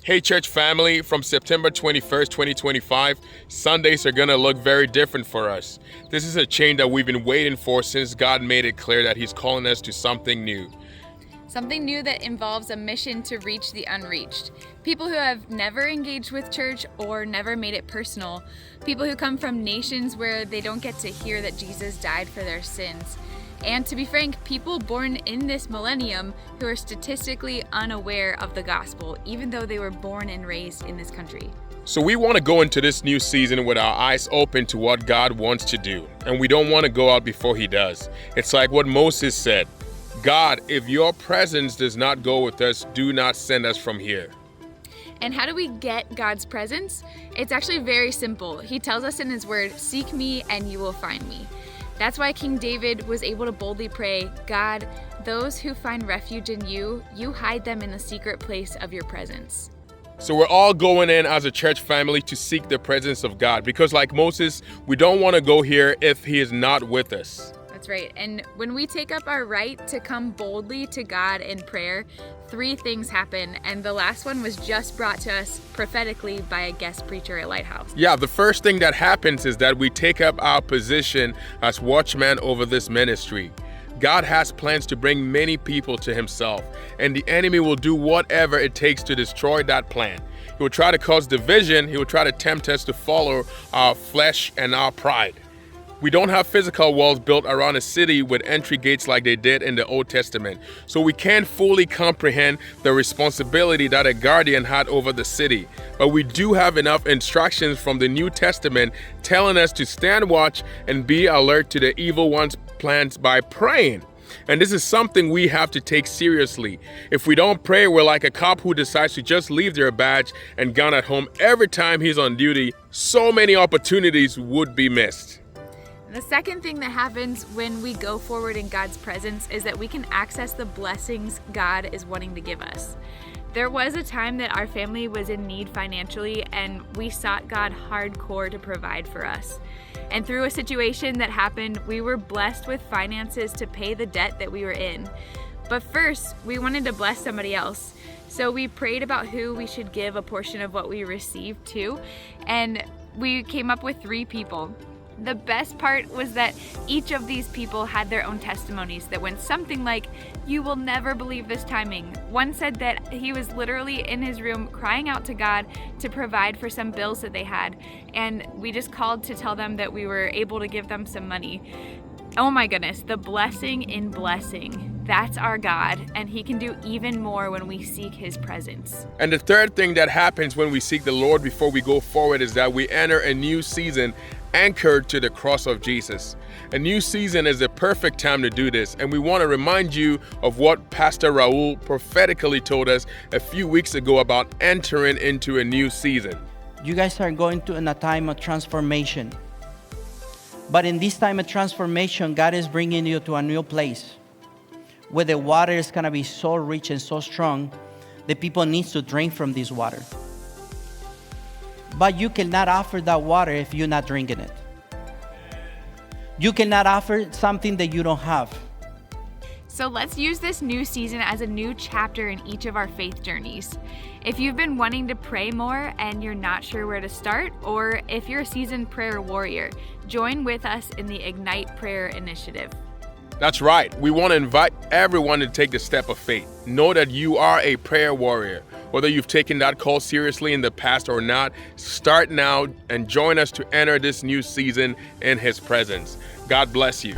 Hey church family, from September 21st, 2025, Sundays are gonna look very different for us. This is a change that we've been waiting for since God made it clear that He's calling us to something new. Something new that involves a mission to reach the unreached. People who have never engaged with church or never made it personal. People who come from nations where they don't get to hear that Jesus died for their sins. And to be frank, people born in this millennium who are statistically unaware of the gospel, even though they were born and raised in this country. So we want to go into this new season with our eyes open to what God wants to do. And we don't want to go out before He does. It's like what Moses said, God, if your presence does not go with us, do not send us from here. And how do we get God's presence? It's actually very simple. He tells us in His word, seek me and you will find me. That's why King David was able to boldly pray, God, those who find refuge in you, you hide them in the secret place of your presence. So we're all going in as a church family to seek the presence of God because like Moses, we don't want to go here if He is not with us. That's right. And when we take up our right to come boldly to God in prayer, 3 things happen. And the last one was just brought to us prophetically by a guest preacher at Lighthouse. Yeah, the first thing that happens is that we take up our position as watchmen over this ministry. God has plans to bring many people to Himself, and the enemy will do whatever it takes to destroy that plan. He will try to cause division. He will try to tempt us to follow our flesh and our pride. We don't have physical walls built around a city with entry gates like they did in the Old Testament. So we can't fully comprehend the responsibility that a guardian had over the city. But we do have enough instructions from the New Testament telling us to stand watch and be alert to the evil one's plans by praying. And this is something we have to take seriously. If we don't pray, we're like a cop who decides to just leave their badge and gun at home every time he's on duty. So many opportunities would be missed. The second thing that happens when we go forward in God's presence is that we can access the blessings God is wanting to give us. There was a time that our family was in need financially, and we sought God hardcore to provide for us. And through a situation that happened, we were blessed with finances to pay the debt that we were in. But first, we wanted to bless somebody else. So we prayed about who we should give a portion of what we received to, and we came up with 3 people. The best part was that each of these people had their own testimonies that went something like, you will never believe this timing. One said that he was literally in his room crying out to God to provide for some bills that they had, and we just called to tell them that we were able to give them some money. Oh my goodness, the blessing in blessing. That's our God, and He can do even more when we seek His presence. And the third thing that happens when we seek the Lord before we go forward is that we enter a new season anchored to the cross of Jesus. A new season is the perfect time to do this, and we want to remind you of what Pastor Raul prophetically told us a few weeks ago about entering into a new season. You guys are going to in a time of transformation. But in this time of transformation, God is bringing you to a new place where the water is going to be so rich and so strong that people need to drink from this water. But you cannot offer that water if you're not drinking it. You cannot offer something that you don't have. So let's use this new season as a new chapter in each of our faith journeys. If you've been wanting to pray more and you're not sure where to start, or if you're a seasoned prayer warrior, join with us in the Ignite Prayer Initiative. That's right. We want to invite everyone to take the step of faith. Know that you are a prayer warrior. Whether you've taken that call seriously in the past or not, start now and join us to enter this new season in His presence. God bless you.